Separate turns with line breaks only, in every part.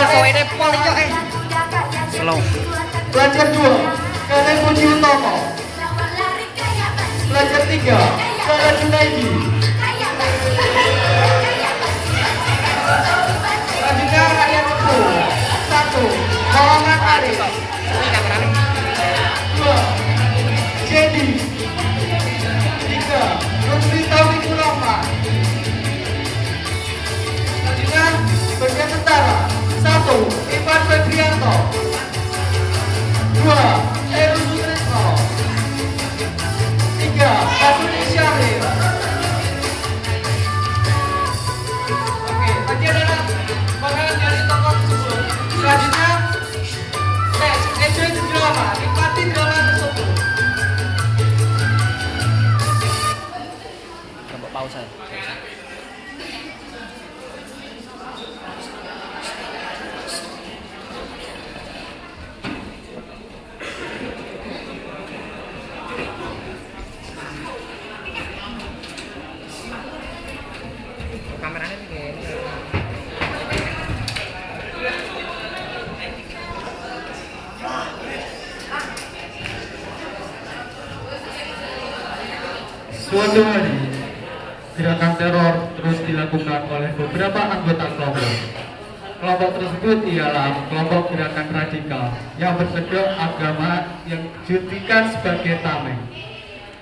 soalnya pol yo slow.
Pelajar 2, Karen Puji Utomo. Pelajar 3, Karen Junaidi. Selanjutnya rakyat 1, Muhammad Arif. 2, Jadi. 3, Nusri Taufik Rahman. Selanjutnya bagian tentara 1, Ivan Febrianto. 2, Heru Sutrisno. 3, Kasuni Syahril. Oke, tadi adalah makanan dari tokoh tersebut. Selanjutnya, next, enjoy the drama, nikmati drama tersebut.
Coba pausa. Kameranya begini.
Suatu hari, gerakan teror terus dilakukan oleh beberapa anggota kelompok. Kelompok tersebut ialah kelompok gerakan radikal yang berkedok agama yang dijadikan sebagai tameng.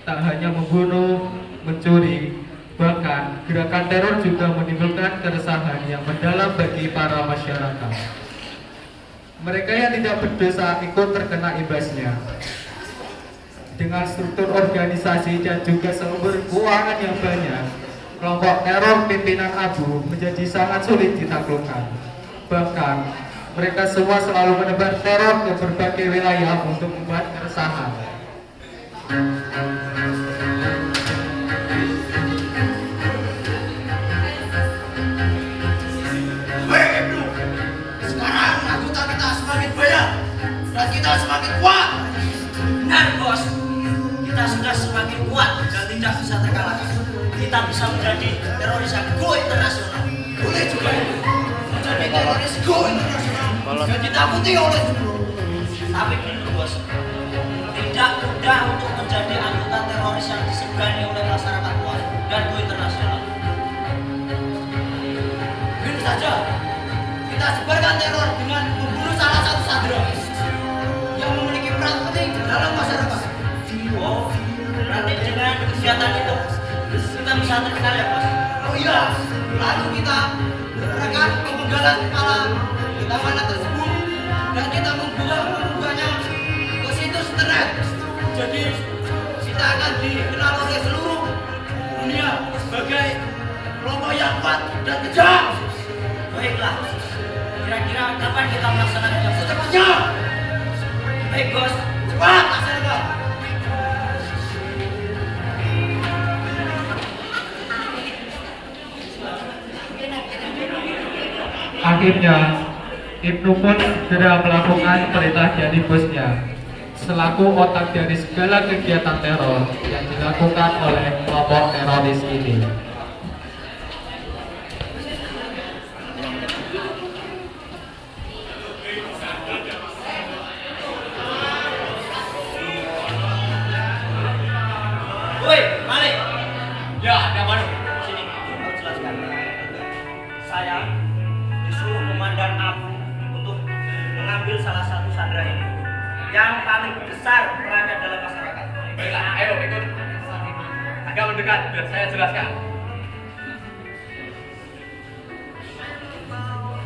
Tak hanya membunuh, mencuri, bahkan gerakan teror juga menimbulkan keresahan yang mendalam bagi para masyarakat. Mereka yang tidak berdosa ikut terkena imbasnya. Dengan struktur organisasi dan juga sumber keuangan yang banyak, kelompok teror pimpinan Abu menjadi sangat sulit ditaklukkan. Bahkan, mereka semua selalu menebar teror ke berbagai wilayah untuk membuat keresahan.
Sekarang anggota kita semakin banyak dan kita semakin kuat. Benar bos, kita sudah semakin kuat dan tidak bisa terkalahkan. Kita bisa menjadi teroris yang go internasional. Boleh juga menjadi teroris go internasional dan ditakuti oleh. Tapi benar bos, tidak mudah untuk menjadi anggota teroris yang disegani oleh masyarakat luas dan go internasional. Begitu saja. Kita sebarkan teror dengan membunuh salah satu sandera yang memiliki peran penting dalam masyarakat. Oh, berarti dengan kegiatan itu kita bisa terkenal ya bos? Oh iya, lalu kita akan penggalan kepala kita mana tersebut dan kita menggugahnya ke situs internet. Jadi kita akan dikenal oleh seluruh dunia sebagai kelompok yang kuat dan kejam. Baiklah. Kira-kira kapan kita melaksanakan yang secepatnya? Baik bos, cepat laksanakan.
Akhirnya, Ibnu pun segera melakukan perintah dari bosnya selaku otak dari segala kegiatan teror yang dilakukan oleh kelompok teroris ini.
Woi, Malik. Ya, ada baru. Sini, aku jelaskan. Saya disuruh komandan Abu untuk mengambil salah satu sandera ini yang paling besar perannya dalam masyarakat.
Baiklah, ayo ikut. Agak mendekat biar saya jelaskan.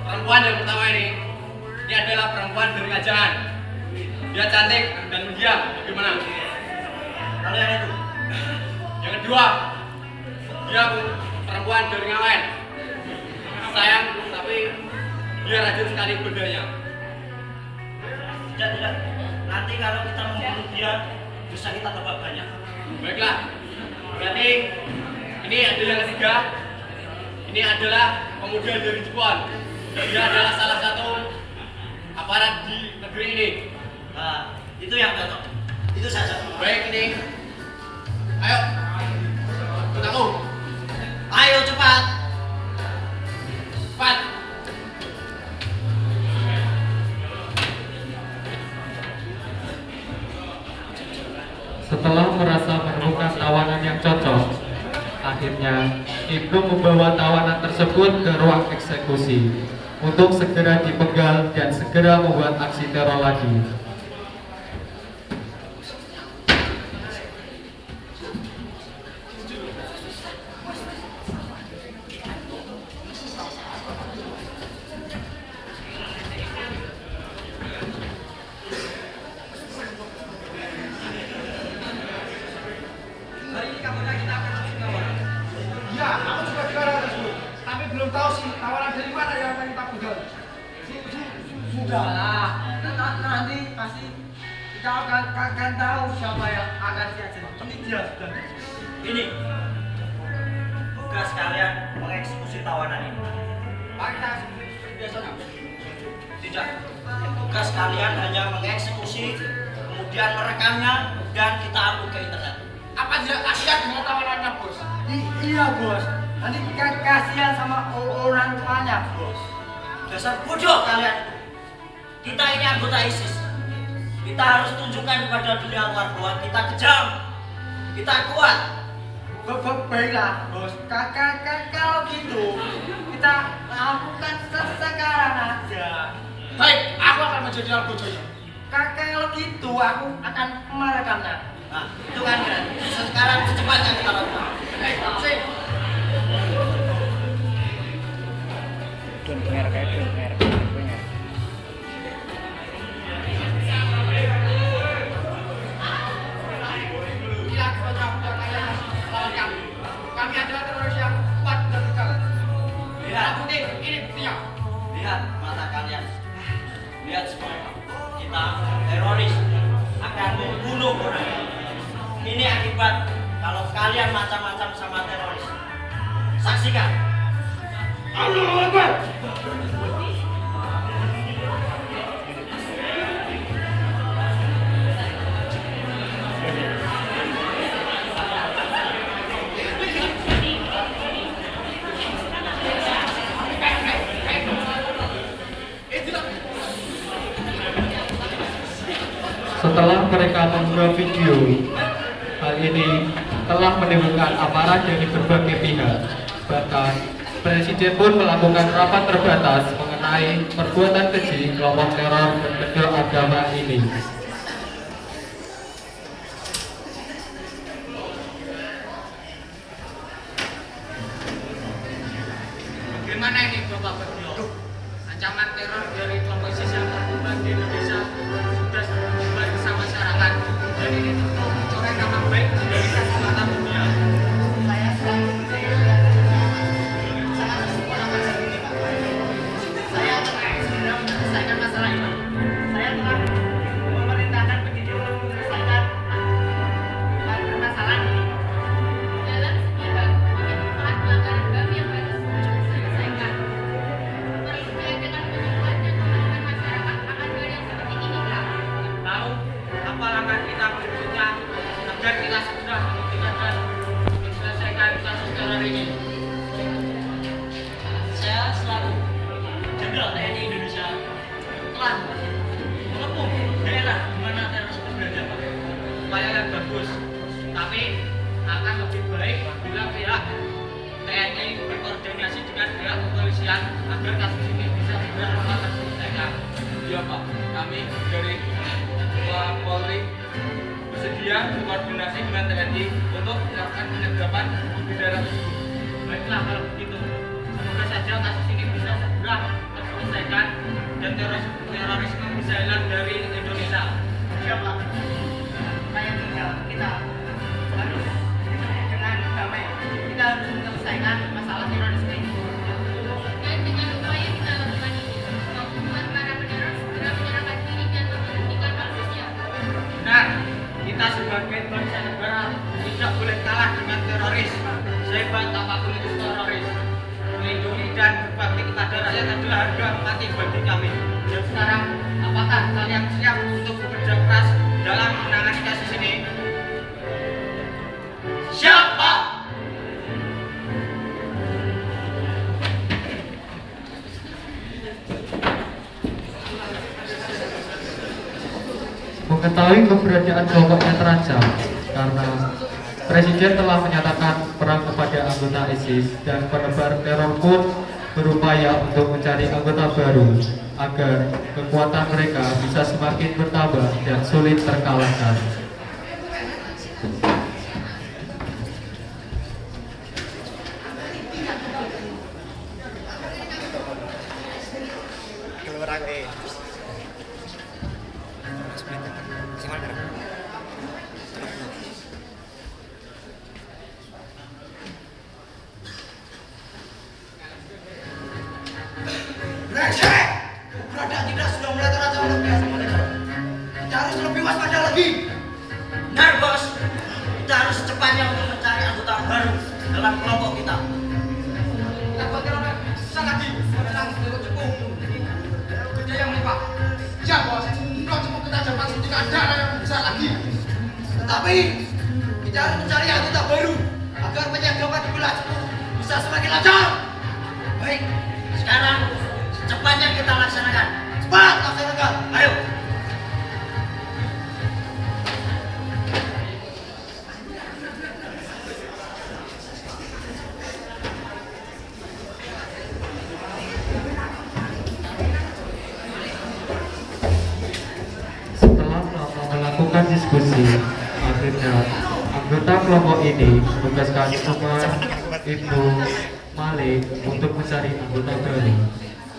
Perempuan yang pertama ini adalah perempuan dari kerajaan. Dia cantik dan mendiam. Bagaimana?
Lalu yang itu?
Yang kedua, dia perempuan dari Ngawen. Sayang, tapi dia rajin sekali bedanya.
Tidak. Nanti kalau kita membunuh dia, bisa kita tambah banyak.
Baiklah, berarti ini adalah yang ketiga. Ini adalah pemuda dari Jepang. Dia adalah salah satu aparat di negeri ini.
Nah, itu yang cocok. Itu saja.
Baik ini. Ayo. Ikut aku.
Ayo cepat.
Cepat.
Akhirnya, Ibnu membawa tawanan tersebut ke ruang eksekusi untuk segera dipegal dan segera membuat aksi teror lagi.
Hari ini kabarnya kita akan masuk kawan. Iya, aku juga dengar ada tersebut. Tapi belum tahu sih tawaran dari mana yang akan kita pegang. Sudah lah, nanti pasti kita akan tahu siapa yang akan diajar. Ini dia sudah.
Ini tugas kalian mengeksekusi tawanan ini.
Pak, kita seperti biasa nggak?
Tidak. Tugas kalian hanya mengeksekusi, kemudian merekamnya dan kita upload ke internet.
Apa tidak kasihan dengan tawarannya, bos? Iya, bos. Nanti kasihan sama orang tuanya, bos.
Dasar bodoh kalian. Kita ini anggota ISIS. Kita harus tunjukkan kepada dunia luar bahwa kita kejam, kita kuat.
Baiklah, bos. Kalau gitu, kita lakukan sekarang aja.
Baik,
Aku akan menjadi algojonya. Kalau gitu, aku akan merekamnya.
nah itu kan sekarang secepatnya kita lakukan.
Sip.
Dengar kayak dengar.
Gila, putra-putra kalian lawan kami. Kami adalah teroris yang kuat dan tegar.
Lihat,
Ini buktinya.
lihat mata kalian. Lihat semua. Kita teroris akan membunuh orang. Ini akibat kalau kalian macam-macam sama teroris. Saksikan.
Allahu Akbar.
Setelah mereka mengunggah video, hal ini telah menimbulkan amarah dari berbagai pihak. Bahkan, Presiden pun melakukan rapat terbatas mengenai perbuatan keji kelompok teror berkedok agama ini.
Bagaimana ini Bapak berdua? Ancaman teror dari kelompok ISIS yang berkembang di Indonesia sudah menyebar ke masyarakat. Dan ini tentu mencoreng nama baik Indonesia di mata dunia.
Saya selalu sangat bersyukur akan hal ini, Pak. Saya telah segera menyelesaikan masalah ini. Saya telah memerintahkan penyidik untuk menyelesaikan permasalahan ini.
Dalam sepihak menyebutkan pelanggaran HAM yang harus diselesaikan. Perlunya dengan penyuluhan dan pemahaman masyarakat akan hal yang seperti ini, Kak.
Tahu apa langkah kita berikutnya agar kita segera menghentikan dan menyelesaikan kasus teror ini.
Saya selaku Jenderal TNI Indonesia telah mengepung daerah di mana teroris berada, Pak.
Upaya yang bagus, tapi akan lebih baik bila pihak TNI berkoordinasi dengan pihak kepolisian agar kasus ini bisa segera dapat terselesaikan.
Iya Pak, kami dari Polri bersedia berkoordinasi dengan TNI untuk melakukan penyergapan di daerah tersebut.
Baiklah kalau begitu, semoga saja kasus ini bisa segera terselesaikan dan terorisme bisa hilang dari Indonesia.
Siapa? Saya tinggal kita harus dengan damai. Kita harus menyelesaikan masalah terorisme ini.
Dan dengan upaya kita lakukan ini, membuat para peneror segera menyerahkan diri dan menghentikan kasusnya.
Benar, kita sebagai bangsa negara tidak boleh kalah dengan teroris. Sehebat apapun itu teroris, melindungi dan berbakti kepada rakyat adalah harga mati bagi kami. Dan sekarang, apakah kalian siap untuk bekerja keras dalam menangani kasus ini?
Siap, Pak.
Mengetahui keberadaan kelompoknya terancam karena Presiden telah menyatakan perang kepada anggota ISIS dan penebar teror pun berupaya untuk mencari anggota baru agar kekuatan mereka bisa semakin bertambah dan sulit terkalahkan.
Keluar aku
Brengsek! Keberadaan kita sudah mulai terancam oleh pihak mereka. Kita harus lebih waspada lagi.
Benar bos, kita harus secepatnya untuk mencari anggota baru dalam kelompok kita.
Kita buat orang susah lagi. Menang untuk cukup. Kerja yang melimpah. Ya bos, kalau cukup kita dapat tidak ada yang besar lagi.
Tetapi kita harus mencari anggota baru agar penyagaman di wilayah Cepu bisa semakin lancar.
Baik, sekarang secepatnya kita laksanakan.
Cepat laksanakan.
Ayo.
Setelah lama melakukan diskusi, akhirnya anggota kelompok ini menugaskan Umar Ibnu Malik untuk mencari anggota baru.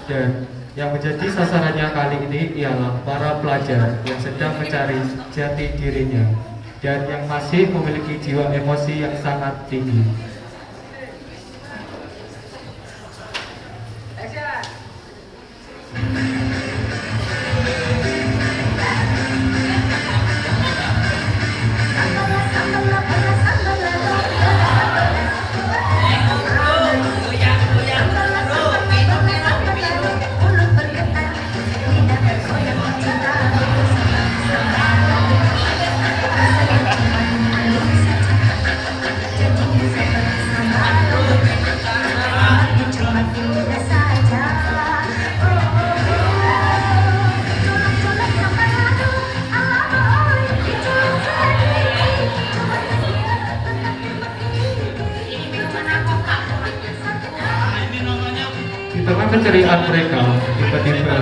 Dan yang menjadi sasarannya kali ini ialah para pelajar yang sedang mencari jati dirinya dan yang masih memiliki jiwa emosi yang sangat tinggi. Di tengah keceriaan mereka, tiba-tiba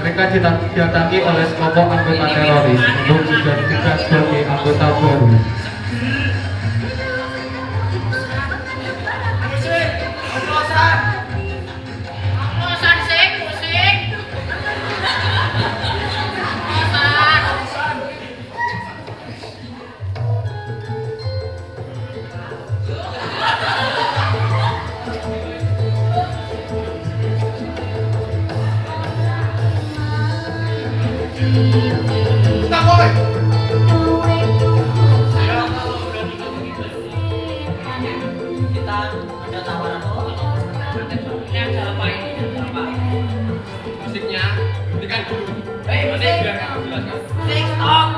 mereka didatangi oleh sekelompok anggota teroris untuk digantikan sebagai anggota baru.
Oplosan sing musik. Oplosan.
Kita boleh.
Kita ada tawaran
Ini ada apa ini? Ada apa? Musiknya, hentikan dulu. Nanti biar aku jelaskan.
Sing stop.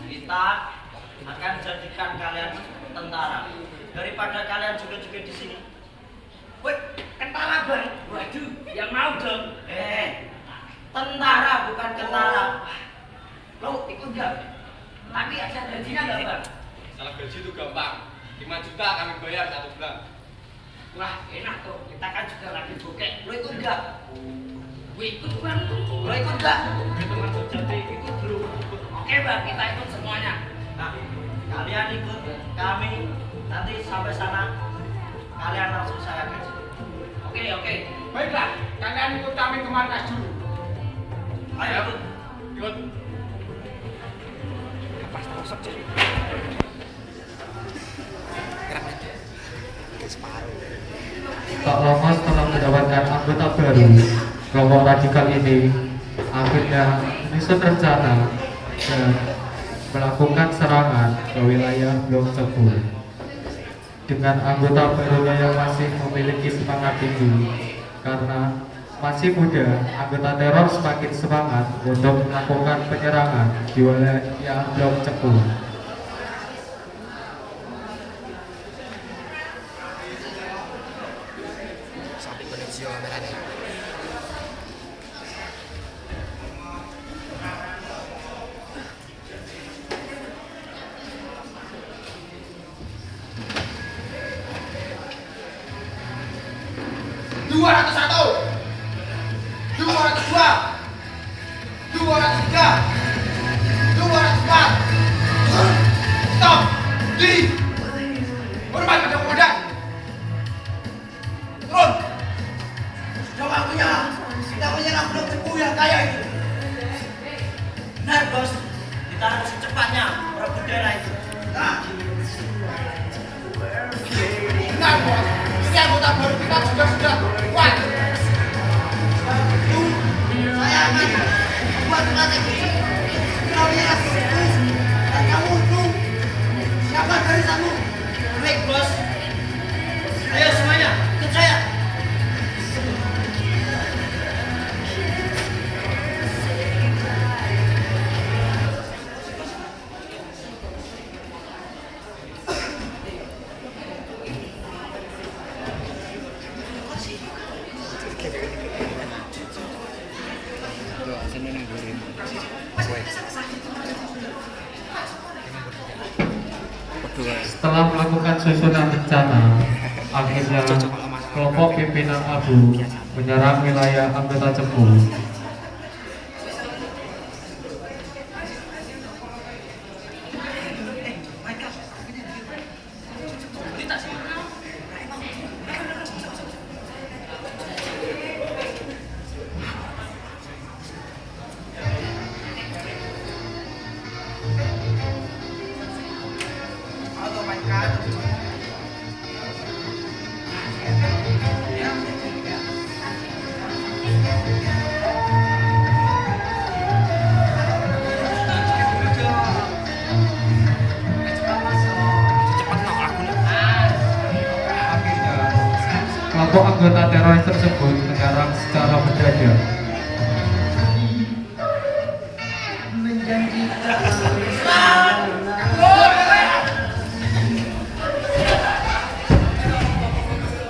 Kita akan jadikan kalian tentara daripada kalian juga-juga di sini. Woi, tentara bang. Waduh, yang mau dong. Tentara bukan tentara. Lo ikut gak? Tapi ada gajinya gak bang?
Salah gaji itu gampang. 5 juta kami bayar 1 bulan.
Wah, enak tuh. Kita kan juga lagi bokek. Lo ikut gak? Gue ikut bang. Lo ikut gak?
Gue teman sejati ikut dulu.
Oke bang, kita ikut semuanya. Nah, kalian ikut kami. Nanti sampai sana kalian langsung saya gaji. Oke.
Baiklah, kalian ikut kami ke markas dulu.
Ayo ikut.
Ikut.
Tak lama setelah mendapatkan anggota baru, kelompok radikal ini akhirnya menyusun rencana dan melakukan serangan ke wilayah Blok Cepu. Dengan anggota barunya yang masih memiliki semangat tinggi, karena masih muda, anggota teror semakin semangat untuk melakukan penyerangan di wilayah Blok Cepu.
secepatnya rebut daerah itu.
Nah. Nah, bos. Ini anggota baru kita juga sudah kuat. Saya akan buat strategi. Kau lihat, dan kamu itu siapa dari kamu?
Baik bos. Ayo semuanya, ikut saya.
Tuh, sini nih gurin. Berdua.
Setelah melakukan susunan rencana, akhirnya kelompok pimpinan Abu menyerang wilayah anggota Cepu. Kelompok anggota teroris tersebut menyerang secara mendadak.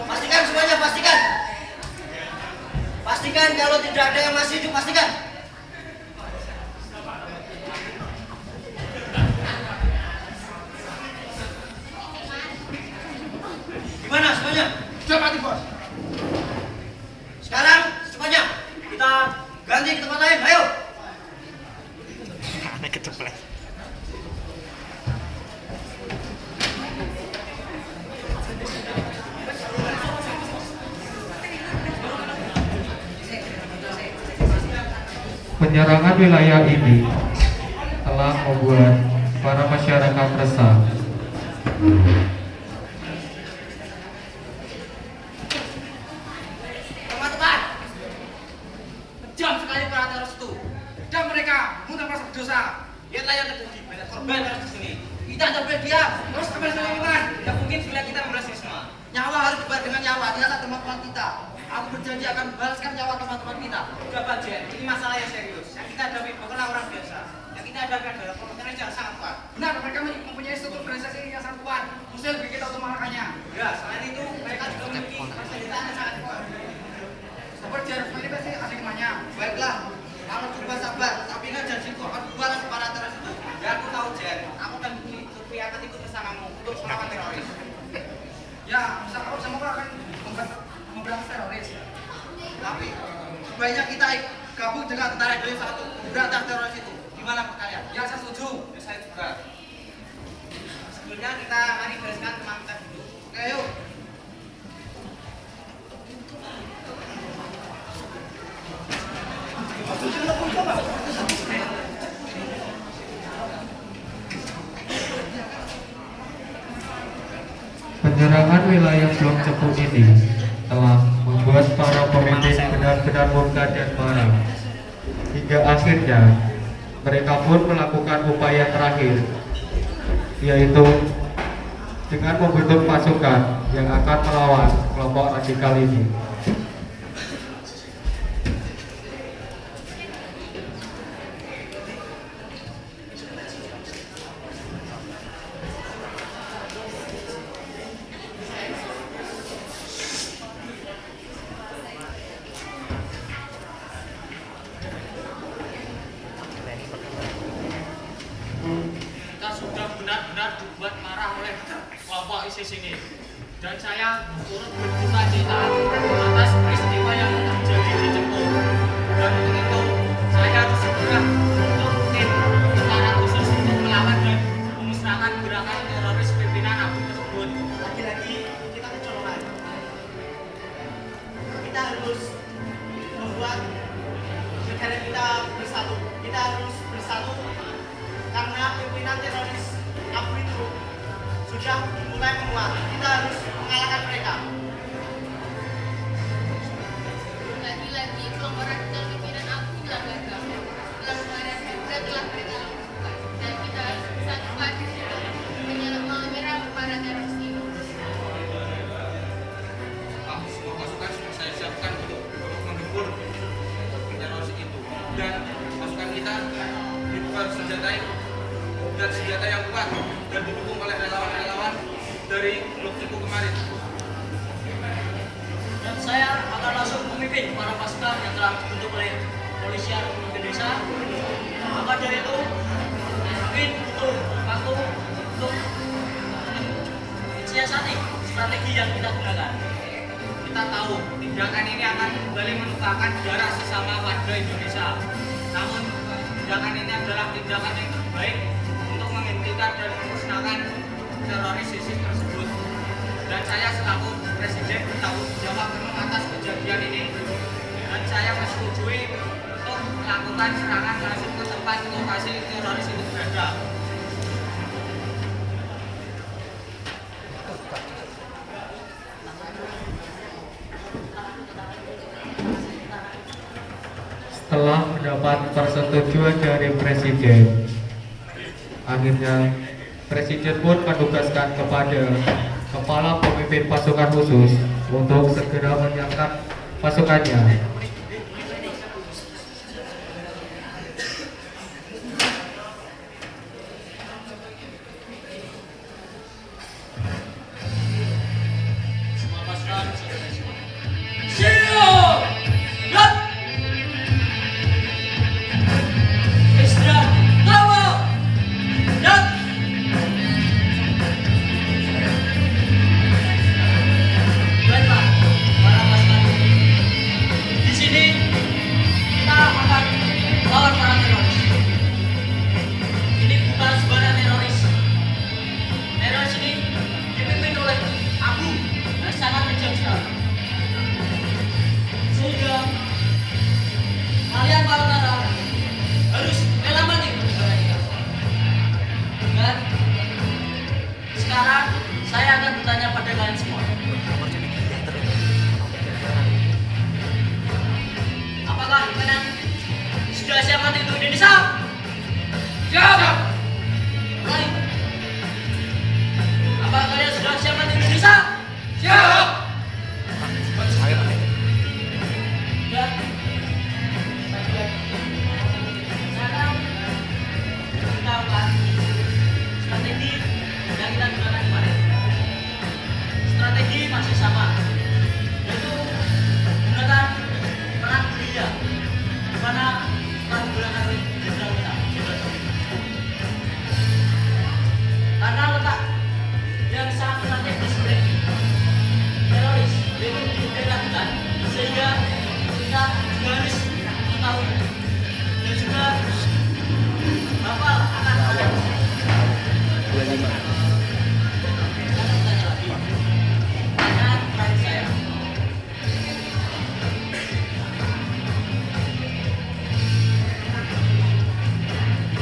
Pastikan semuanya, pastikan. Pastikan kalau tidak ada yang masih hidup, pastikan. Gimana semuanya?
Sudah mati, bos.
Sekarang semuanya kita ganti ke tempat lain. Ayo.
Aneh keceplet.
Penyerangan wilayah ini telah membuat para masyarakat resah.
Teman-teman, kejam sekali para teroris itu. Dan mereka mudah merasa berdosa. Lihatlah yang terjadi, banyak korban harus di sini. Kita tidak boleh diam, terus kembali melakukan. Tidak mungkin bila kita membalas ini semua. Nyawa harus dibayar dengan nyawa, tidaklah teman-teman kita. Aku berjanji akan membalaskan nyawa teman-teman kita.
Sudah Pak Jen, ini masalah yang serius. Yang kita hadapi bukanlah orang biasa. Yang kita hadapi adalah kelompok yang sangat kuat.
Benar, mereka mempunyai struktur organisasi yang sangat kuat. Mesti lebih kita untuk mengalahkannya.
Ya, selain itu mereka juga memiliki fasilitas yang sangat kuat.
Sabar Jen, ini pasti ada hikmahnya. Baiklah, kalau coba sabar, tapi ingat janjiku akan balas para teroris itu.
Ya aku tahu Jen, aku dan Lutfi akan ikut bersamamu untuk melawan teroris.
Ya, aku sama kau akan memberantas teroris. Tapi sebaiknya kita gabung dengan tentara Indonesia untuk memberantas teroris itu. Gimana menurut kalian? Ya, saya setuju.
Ya, saya juga. Sebelumnya kita mari bereskan teman kita dulu.
Oke, yuk.
Penyerangan wilayah Blok Cepu ini telah membuat para pemimpin benar-benar murka dan marah. Hingga akhirnya mereka pun melakukan upaya terakhir, yaitu dengan membentuk pasukan yang akan melawan kelompok radikal ini.
Kita sudah benar-benar dibuat marah oleh kelompok ISIS ini. Dan saya turut berduka cita atas peristiwa yang terjadi di Cepu. Dan untuk itu, saya harus segera untuk tim tentara khusus untuk melawan dan memusnahkan gerakan teroris pimpinan Abu tersebut.
Lagi-lagi kita kecolongan. Kita harus membuat negara kita bersatu. Kita harus bersatu karena pimpinan teroris Abu itu sudah mulai menguat. Kita harus mengalahkan mereka.
Lagi-lagi kelompok radikal pimpinan Abu telah gagal. Pelanggaran berat telah mereka lakukan, dan kita harus bersatu padu menyerang para teroris ini.
Semua pasukan sudah saya siapkan untuk menggempur teroris itu, dan pasukan kita dibuka senjata yang kuat dan didukung oleh relawan-relawan dari Blok Tiku kemarin.
Dan saya akan langsung memimpin para pasukan yang telah dibentuk oleh Polisi Republik Indonesia. Maka dari itu, mungkin butuh waktu untuk mensiasati strategi yang kita gunakan.
Kita tahu tindakan ini akan kembali menukarkan darah sesama warga Indonesia. Namun tindakan ini adalah tindakan yang terbaik untuk menghentikan dan memusnahkan teroris ISIS tersebut. Dan saya selaku Presiden bertanggung jawab atas kejadian ini, dan saya menyetujui untuk melakukan serangan langsung ke tempat lokasi teroris itu berada.
Setelah mendapat persetujuan dari Presiden, akhirnya Presiden pun menugaskan kepada Kepala Pemimpin Pasukan Khusus untuk segera menyiapkan pasukannya.
Semua pasukan siap! Siap! Istirahat! Lama! Siap! Baiklah, para pasukan. Di sini kita akan lawan para teroris. Ini bukan sebarang teroris. Teroris ini dipimpin oleh Abu yang sangat kejam sekali. Sehingga kalian para tentara harus rela mati untuk negara kita. Dan sekarang saya akan bertanya pada kalian semua. Apakah kalian sudah siap mati untuk Indonesia? Siap! Baik. Apakah kalian sudah siap mati untuk Indonesia? Siap! Dan sekarang kita akan strategi yang kita gunakan kemarin. Strategi masih sama, yaitu menggunakan perang gerilya, di mana telah digunakan oleh jenderal kita. Karena letak yang sangat strategis oleh teroris itu dilakukan, sehingga kita juga harus mengetahui dan juga hafal akan hal yang
25.
Saya bertanya lagi. Pertanyaan terakhir saya.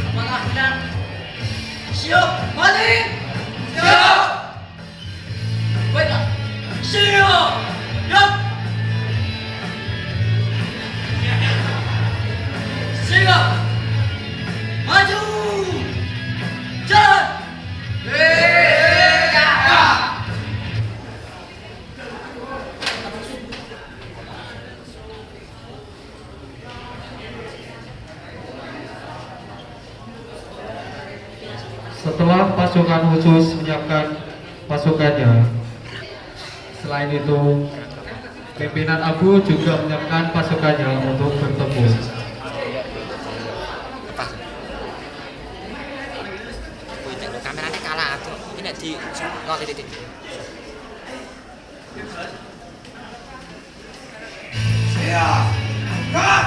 Apakah kalian siap mati? Siap! Baiklah. Siap! Siap! Siap! Maju! Jalan!
Setelah pasukan khusus menyiapkan pasukannya, selain itu pimpinan Abu juga menyiapkan pasukannya untuk bertempur.
Kameranya kalah tuh. Ini di oh, titik.
Siap! Gerak!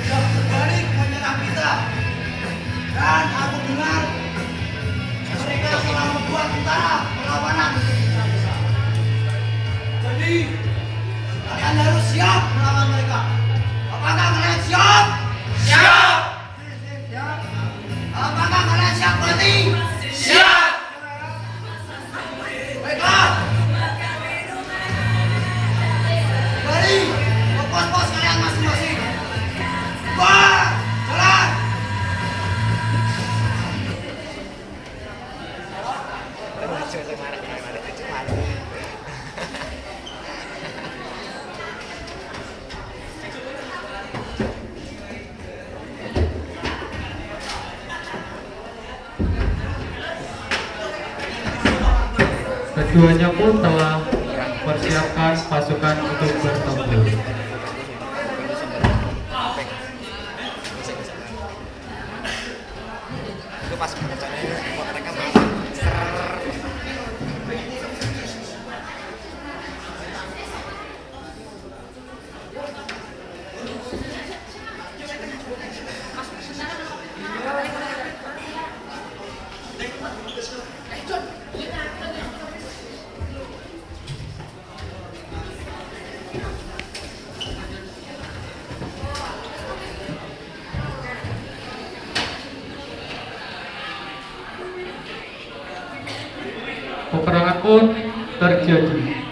Sudah berbalik menyerang kita. Dan aku dengar mereka telah membuat tentara perlawanan untuk kita. Jadi kalian harus siap melawan mereka. Apakah kalian siap?
keduanya pun telah mempersiapkan pasukan untuk bertempur.
Itu pas bacanya mereka mau
Peperangan pun terjadi.